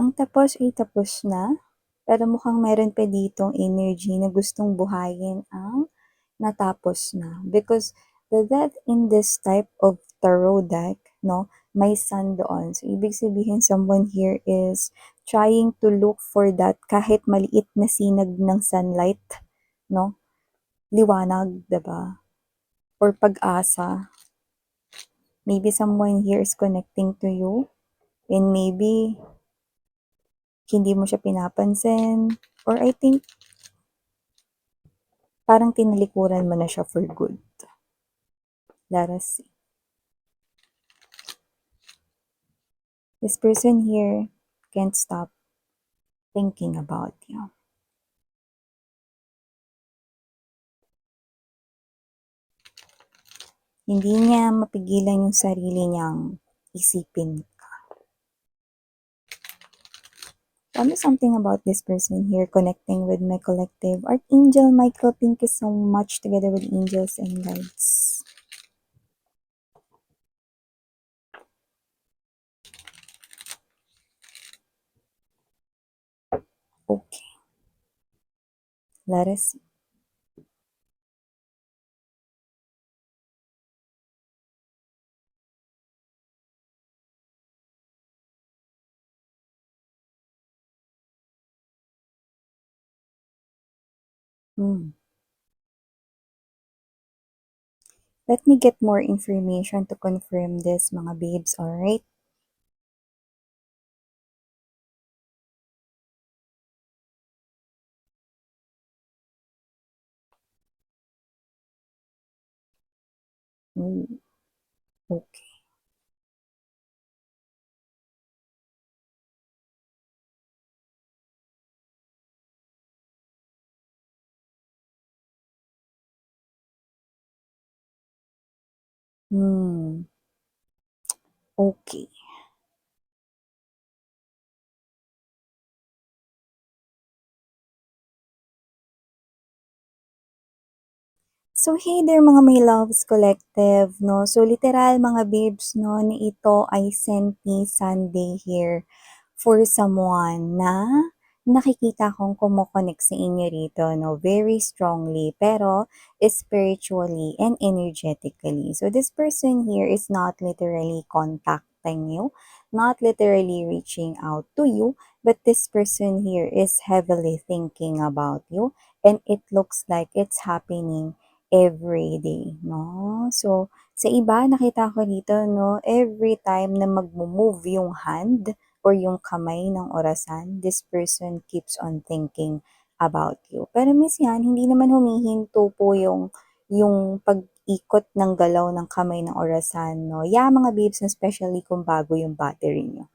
Ang tapos ay tapos na, pero mukhang meron pa ditong energy na gustong buhayin ang natapos na. Because the death in this type of tarot deck, no, may sun doon. So, ibig sabihin someone here is trying to look for that kahit maliit na sinag ng sunlight, no? Liwanag, 'di ba? Or pag-asa. Maybe someone here is connecting to you and maybe hindi mo siya pinapansin or I think parang tinalikuran mo na siya for good. Let us see. This person here can't stop thinking about you. Hindi niya mapigilan yung sarili niyang isipin. Tell me something about this person here connecting with my collective. Archangel Michael, thank you so much together with angels and guides. Okay. Let us see. Let me get more information to confirm this, mga babes, alright? Okay. Okay. So, hey there mga may loves collective, no? So, literal mga babes, no, na ito ay Senti Sunday here for someone na nakikita kong kumokonek sa inyo rito, no? Very strongly, pero spiritually and energetically. So, this person here is not literally contacting you, not literally reaching out to you, but this person here is heavily thinking about you, and it looks like it's happening every day, no? So, sa iba, nakita ko dito, no, every time na mag-move yung hand or yung kamay ng orasan, this person keeps on thinking about you. Pero miss yan, hindi naman humihinto po yung pag-ikot ng galaw ng kamay ng orasan, no? Yeah, mga babes, especially kung bago yung battery nyo.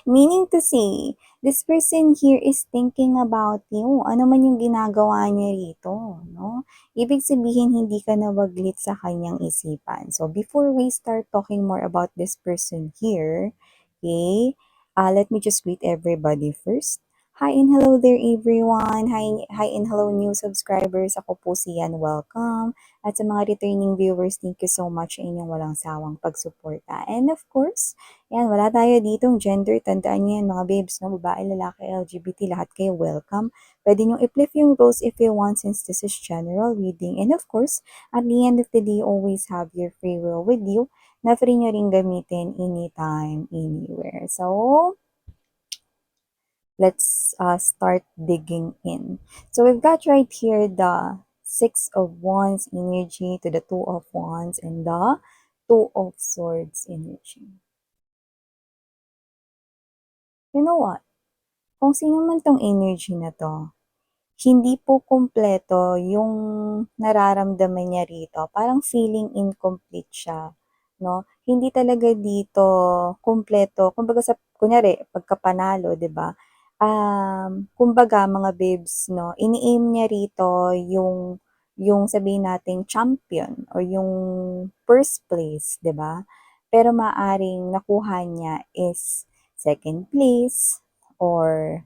Meaning to say, this person here is thinking about you. Ano man yung ginagawa niya rito, no? Ibig sabihin, hindi ka nawaglit sa kanyang isipan. So, before we start talking more about this person here, okay, let me just greet everybody first. Hi and hello there everyone. Hi and hello new subscribers. Ako po si Yan. Welcome. At sa mga returning viewers, thank you so much sa inyong walang sawang pagsuporta. And of course, yan, wala tayo ditong gender. Tandaan niyo yan mga babes, no? Babae, lalaki, LGBT, lahat kayo welcome. Pwede nyo i-flip yung roles if you want since this is general reading. And of course, at the end of the day, always have your free will with you na free nyo rin gamitin anytime, anywhere. So, let's start digging in. So, we've got right here the Six of Wands energy to the Two of Wands and the Two of Swords energy. You know what? Kung sino man tong energy na to, hindi po kumpleto yung nararamdaman niya rito. Parang feeling incomplete siya, no? Hindi talaga dito kumpleto. Kumbaga sa kunyari pagkapanalo, 'di ba? Kumbaga mga babes, no, ini-aim niya rito yung sabihin nating champion or yung first place, 'di ba? Pero maaring nakuha niya is second place or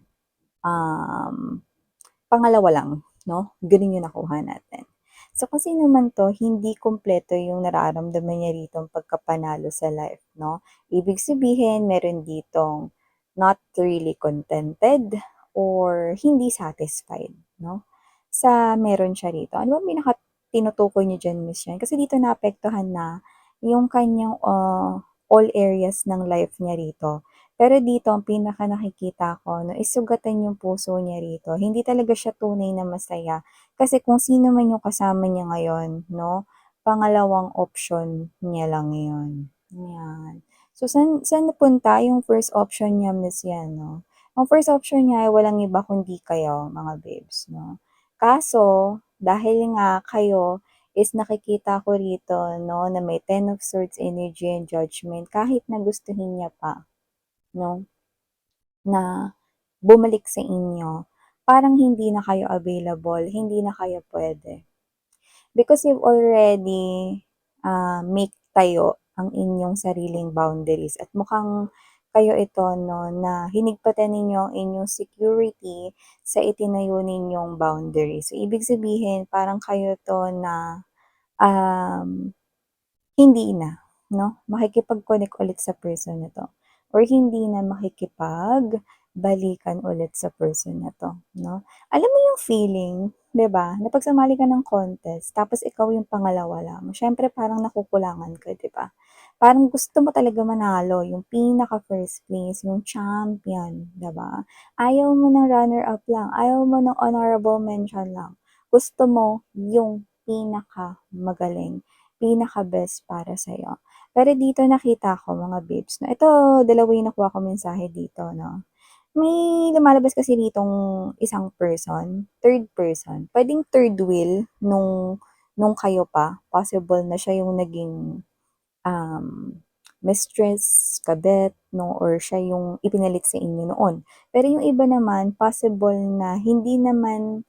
pangalawa lang, no? Ganun yung nakuha natin. So, kasi naman 'to, hindi kumpleto yung nararamdaman niya ritong pagkapanalo sa life 'no. Ibig sabihin meron ditong not really contented or hindi satisfied 'no, sa meron siya rito. Ano bang tinutukoy niyo diyan, Miss Yen? Kasi dito naapektuhan na yung kanyang, all areas ng life niya rito. Pero dito ang pinaka nakikita ko 'no, is sugatan yung puso niya rito. Hindi talaga siya tunay na masaya kasi kung sino man yung kasama niya ngayon 'no, pangalawang option niya lang yun, 'yan. So, saan napunta yung first option niya, Miss Yan 'no? Ang first option niya ay walang iba kundi kayo, mga babes 'no. Kaso, dahil nga kayo is nakikita ko rito 'no, na may Ten of Swords energy and judgment kahit na gustuhin niya pa 'no, na bumalik sa inyo, parang hindi na kayo available, hindi na kayo puwede. Because you've already, make tayo ang inyong sariling boundaries at mukhang kayo ito 'no, na hinigpatan ninyo ang inyong security sa itinayo ninyong boundaries. So, ibig sabihin parang kayo 'to na, um hindi na 'no, makikipag-connect ulit sa person na 'to or hindi na makikipag-balikan ulit sa person na 'to 'no. Alam mo yung feeling, 'di ba, na 'pag sumali ka ng contest tapos ikaw yung pangalawa lang, siyempre parang nakukulangan ka, 'di ba? Parang gusto mo talaga manalo, yung pinaka-first place, yung champion, 'di ba? Ayaw mo ng runner-up lang, ayaw mo ng honorable mention lang, gusto mo yung pinakamagaling, pinaka-best para sa'yo. Pero dito nakita ko mga babes 'no, ito dalawa yung nakuha kong mensahe dito 'no. May lumalabas kasi ditong isang person, third person, puwedeng third wheel nung kayo pa, possible na siya yung naging, um, mistress, kabet 'no, or siya yung ipinalit sa inyo noon. Pero yung iba naman possible na hindi naman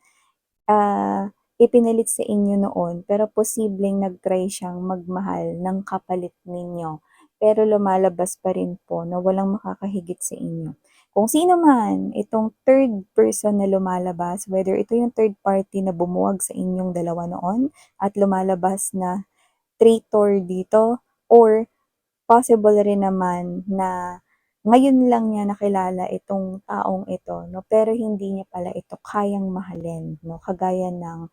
ipinalit sa inyo noon pero posibleng nag-try siyang magmahal ng kapalit ninyo, pero lumalabas pa rin po na walang makakahigit sa inyo. Kung sino man itong third person na lumalabas, whether ito yung third party na bumuwag sa inyong dalawa noon at lumalabas na traitor dito or possible rin naman na ngayon lang niya nakilala itong taong ito 'no, pero hindi niya pala ito kayang mahalin 'no, kagaya ng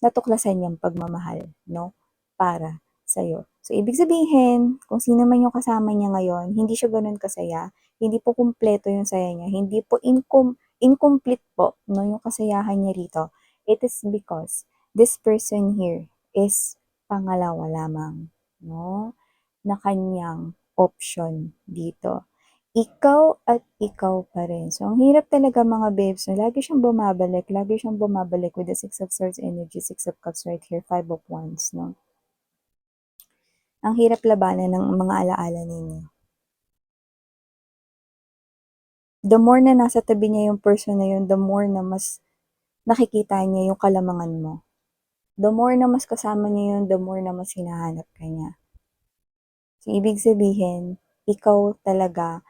natuklasan niyang pagmamahal 'no, para sa'yo. So, ibig sabihin kung sino man yung kasama niya ngayon, hindi siya gano'n kasaya, hindi po kumpleto yung saya niya, hindi po incomplete po 'no, yung kasayahan niya rito. It is because this person here is pangalawa lamang 'no, na kaniyang option dito. Ikaw at ikaw pa rin. So, ang hirap talaga mga babes 'no, lagi siyang bumabalik with the Six of Swords energy, Six of Cups right here, Five of Wands 'no. Ang hirap labanan ng mga ala-ala ninyo. The more na nasa tabi niya yung person na yun, the more na mas nakikita niya yung kalamangan mo. The more na mas kasama niya yun, the more na mas hinahanap ka niya. So, ibig sabihin, ikaw talaga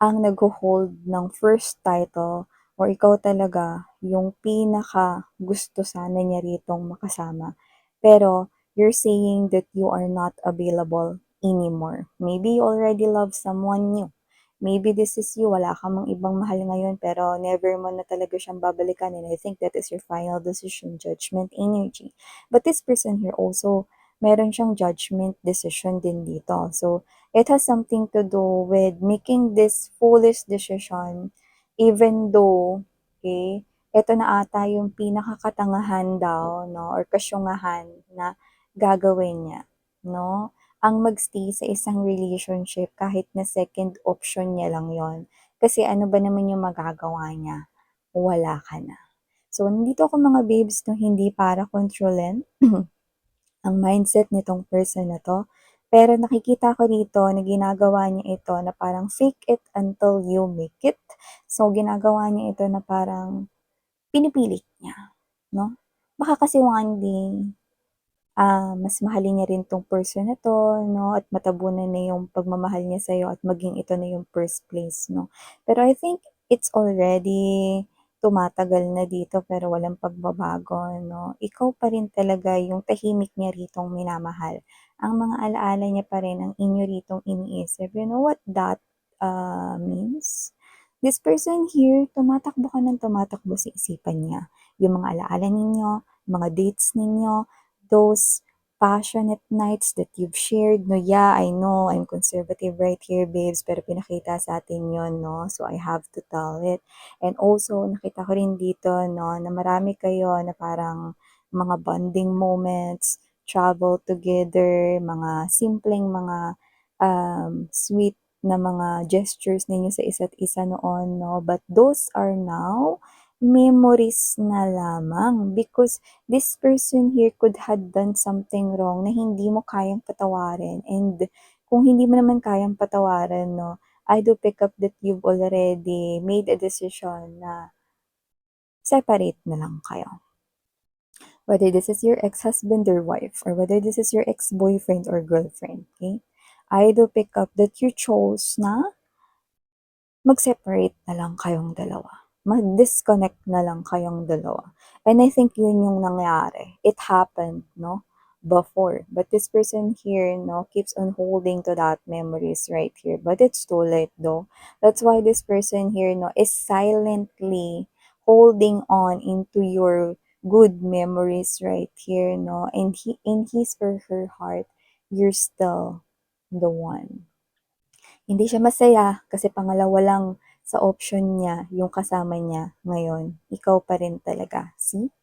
ang nagho-hold ng first title or ikaw talaga yung pinaka-gusto sana niya ritong makasama. Pero you're saying that you are not available anymore. Maybe you already love someone new. Maybe this is you, wala ka mang ibang mahal ngayon pero never mo na talaga siyang babalikan and I think that is your final decision, judgment energy. But this person here also, meron siyang judgment decision din dito. So, it has something to do with making this foolish decision even though, okay, eto na ata yung pinakakatangahan daw 'no or kasyungahan na gagawin niya 'no, ang mag-stay sa isang relationship kahit na second option niya lang yon. Kasi ano ba naman yung magagawa niya, wala ka na. So, nandito ako mga babes 'no, hindi para kontrolin ang mindset nitong person na 'to. Pero nakikita ko rito na ginagawa niya ito na parang fake it until you make it. So, ginagawa niya ito na parang pinipilit niya, 'no? Baka kasi one day, mas mahalin niya rin 'tong person na 'to, 'no, at matabunan na yung pagmamahal niya sa'yo at maging ito na yung first place, 'no? Pero I think it's already tumatagal na dito pero walang pagbabago 'no. Ikaw pa rin talaga yung tahimik niya ritong minamahal. Ang mga alaala niya pa rin ang inyo ritong iniisip. You know what that, means? This person here, tumatakbo ka ng tumatakbo sa isipan niya. Yung mga alaala ninyo, mga dates ninyo, those passionate nights that you've shared, no, yeah, I know I'm conservative right here, babes, pero pinakita sa atin yon, no? So, I have to tell it. And also, nakita ko rin dito, no, na marami kayo na parang mga bonding moments, travel together, mga simpleng mga sweet na mga gestures ninyo sa isa't isa noon, no? But those are now memories na lamang because this person here could had done something wrong na hindi mo kayang patawarin. And kung hindi mo naman kayang patawarin, no, I do pick up that you've already made a decision na separate na lang kayo. Whether this is your ex-husband or wife, or whether this is your ex-boyfriend or girlfriend, okay? I do pick up that you chose na mag-separate na lang kayong dalawa. Mag-disconnect na lang kayong dalawa. And I think yun yung nangyari. It happened, no? Before. But this person here, no, keeps on holding to that memories right here. But it's too late, though. That's why this person here, no, is silently holding on into your good memories right here, no? And in his or her heart, you're still the one. Hindi siya masaya kasi pangalawa lang sa option niya yung kasama niya ngayon. Ikaw pa rin talaga. See?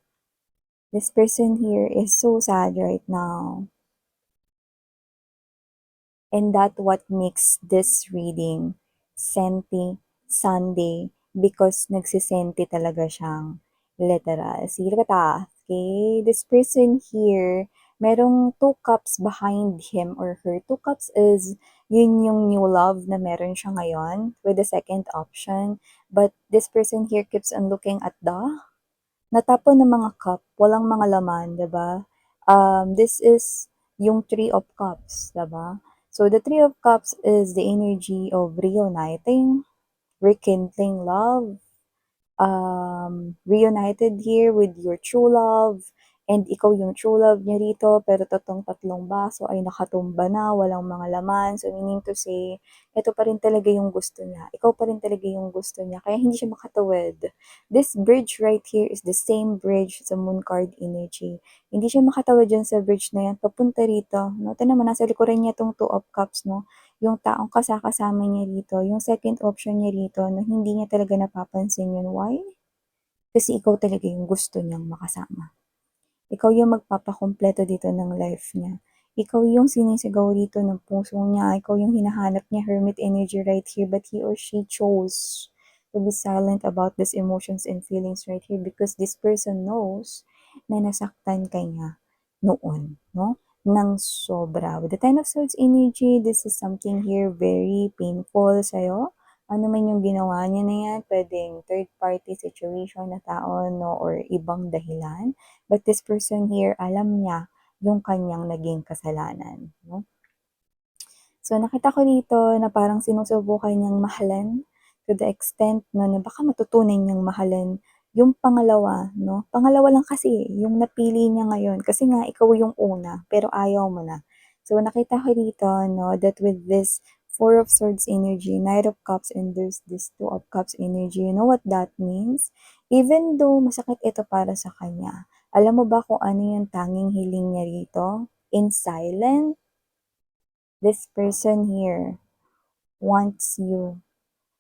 This person here is so sad right now. And that what makes this reading Senti Sunday because nagsisenti talaga siyang literal. See, look at that. Okay, this person here, merong two cups behind him or her. Two cups is yun yung new love na meron siya ngayon with the second option. But this person here keeps on looking at the natapon ng mga cup, walang mga laman, 'di ba? This is yung Three of Cups, 'di ba? So the Three of Cups is the energy of reuniting, rekindling love, reunited here with your true love, and ikaw yung true love niya rito, pero tatlong baso ay nakatumba na, walang mga laman. So, meaning to say, ito pa rin talaga yung gusto niya. Ikaw pa rin talaga yung gusto niya. Kaya hindi siya makatawid. This bridge right here is the same bridge sa moon card energy. Hindi siya makatawid dyan sa bridge na yan. Papunta rito. No? Ito naman, nasa likuran niya itong two of cups, no? Yung taong kasama niya rito, yung second option niya rito, na hindi niya talaga napapansin yun. Why? Kasi ikaw talaga yung gusto niyang makasama. Ikaw yung magpapakumpleto dito ng life niya. Ikaw yung sinisigaw dito ng puso niya. Ikaw yung hinahanap niya, hermit energy right here. But he or she chose to be silent about these emotions and feelings right here because this person knows na nasaktan ka niya noon, no? Nang sobra. With the Ten of Swords energy, this is something here very painful sa'yo. Ano man yung ginawa niya na yan, pwedeng third party situation na tao, no, or ibang dahilan. But this person here, alam niya yung kanyang naging kasalanan, no? So, nakita ko dito na parang sinusubukan niyang mahalin to the extent na baka matutunan niyang mahalin yung pangalawa, no? Pangalawa lang kasi, yung napili niya ngayon. Kasi nga, ikaw yung una, pero ayaw mo na. So, nakita ko dito, no, that with this Four of Swords energy, Knight of Cups, and there's this Two of Cups energy, you know what that means? Even though masakit ito para sa kanya, alam mo ba kung ano yung tanging hiling niya rito? In silence, this person here wants you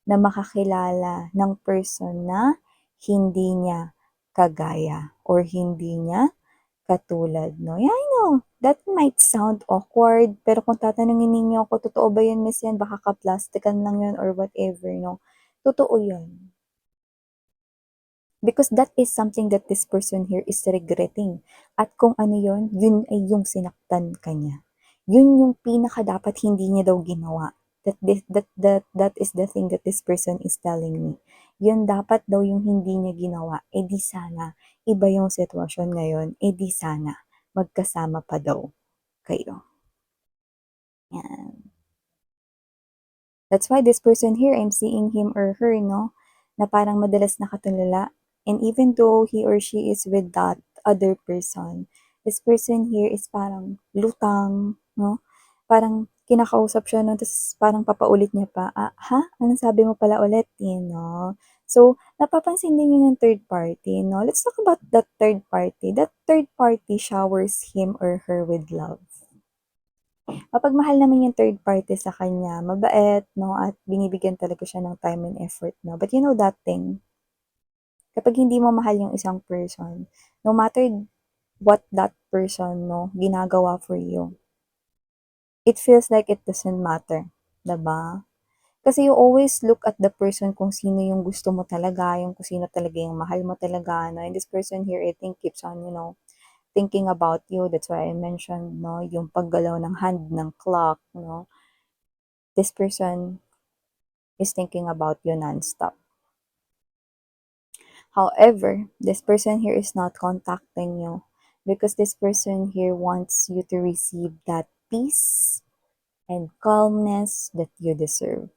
na makakilala ng person na hindi niya kagaya or hindi niya katulad, no? Yeah, I know, that might sound awkward, pero kung tatanungin ninyo ako, totoo ba yun, miss yan? Baka ka-plastikan lang yun or whatever, no? Totoo yun. Because that is something that this person here is regretting. At kung ano yun, yun ay yung sinaktan kanya. Yun yung pinaka dapat hindi niya daw ginawa. That is the thing that this person is telling me. Yun dapat daw yung hindi niya ginawa. E di sana, iba yung sitwasyon ngayon. E di sana, magkasama pa daw kayo. Yan. That's why this person here, I'm seeing him or her, no? Na parang madalas nakatulala And even though he or she is with that other person, this person here is parang lutang, no? Parang kinakausap siya, no? Tapos parang papaulit niya pa, ha? Anong sabi mo pala ulit? So, napapansin din yun ng third party, no? Let's talk about that third party. That third party showers him or her with love. Mapagmahal naman yung third party sa kanya, mabait, no? At binibigyan talaga siya ng time and effort, no? But you know that thing, kapag hindi mo mahal yung isang person, no matter what that person, no, ginagawa for you, it feels like it doesn't matter, 'di ba? Kasi you always look at the person kung sino yung gusto mo talaga, yung kung sino talaga yung mahal mo talaga, no? And this person here, I think, keeps on, thinking about you. That's why I mentioned, no, yung paggalaw ng hand ng clock, no? This person is thinking about you nonstop. However, this person here is not contacting you because this person here wants you to receive that peace and calmness that you deserve.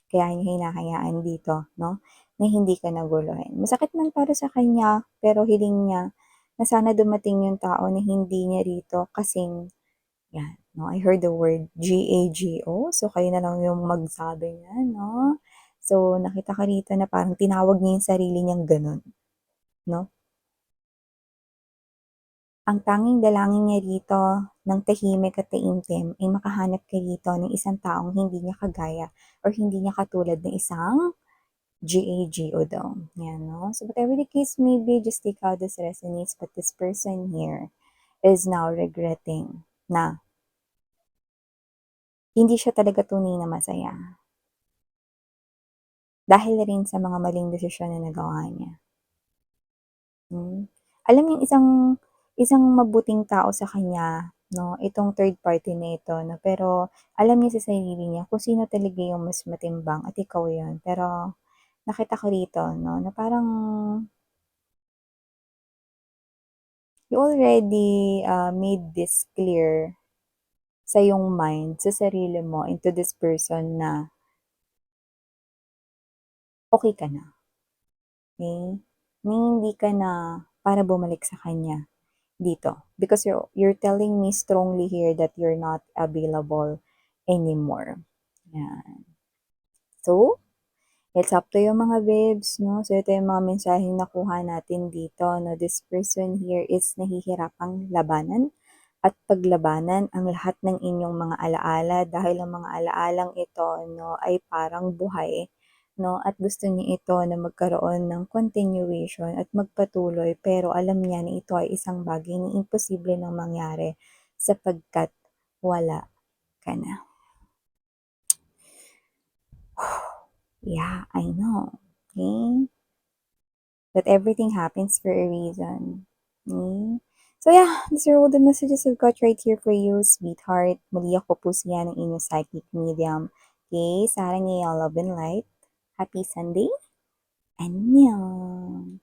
Kaya niya hinahayaan dito, no? Na hindi ka naguluhin. Masakit man para sa kanya, pero hiling niya na sana dumating yung tao na hindi niya rito kasing, yan, no? I heard the word GAGO, so kayo na lang yung magsabi niyan, no? So, nakita ka rito na parang tinawag niya yung sarili niyang ganun, no? Ang tanging dalangin niya rito ng tahimik at taimtim ay makahanap ka rito ng isang taong hindi niya kagaya or hindi niya katulad ng isang GAGO daw. Yan, no? So, whatever the case may be, just take how this resonates. But this person here is now regretting na hindi siya talaga tunay na masaya. Dahil rin sa mga maling desisyon na nagawa niya. Alam yung isang mabuting tao sa kanya, no, itong third party na ito, no, pero alam niya sa sarili niya kung sino talaga yung mas matimbang at ikaw yun. Pero nakita ko rito, no, na parang you already made this clear sa yung mind, sa sarili mo, into this person na okay ka na. Okay? Na hindi ka na para bumalik sa kanya dito. Because you're telling me strongly here that you're not available anymore. Yan. So, it's up to you mga babes, no? So, ito yung mga mensaheng nakuha natin dito, no? This person here is nahihirapang labanan at paglabanan ang lahat ng inyong mga alaala dahil ang mga alaalang ito, no, ay parang buhay, no? At gusto niya ito na magkaroon ng continuation at magpatuloy pero alam niya na ito ay isang bagay na imposible nang mangyari sapagkat wala ka na. Yeah, I know. Okay? But everything happens for a reason. Okay? So yeah, these are all the messages I've got right here for you, sweetheart. Muli ako po siya ng inyong psychic medium. Okay? Sarang love and light. Happy Sunday. Annyeong!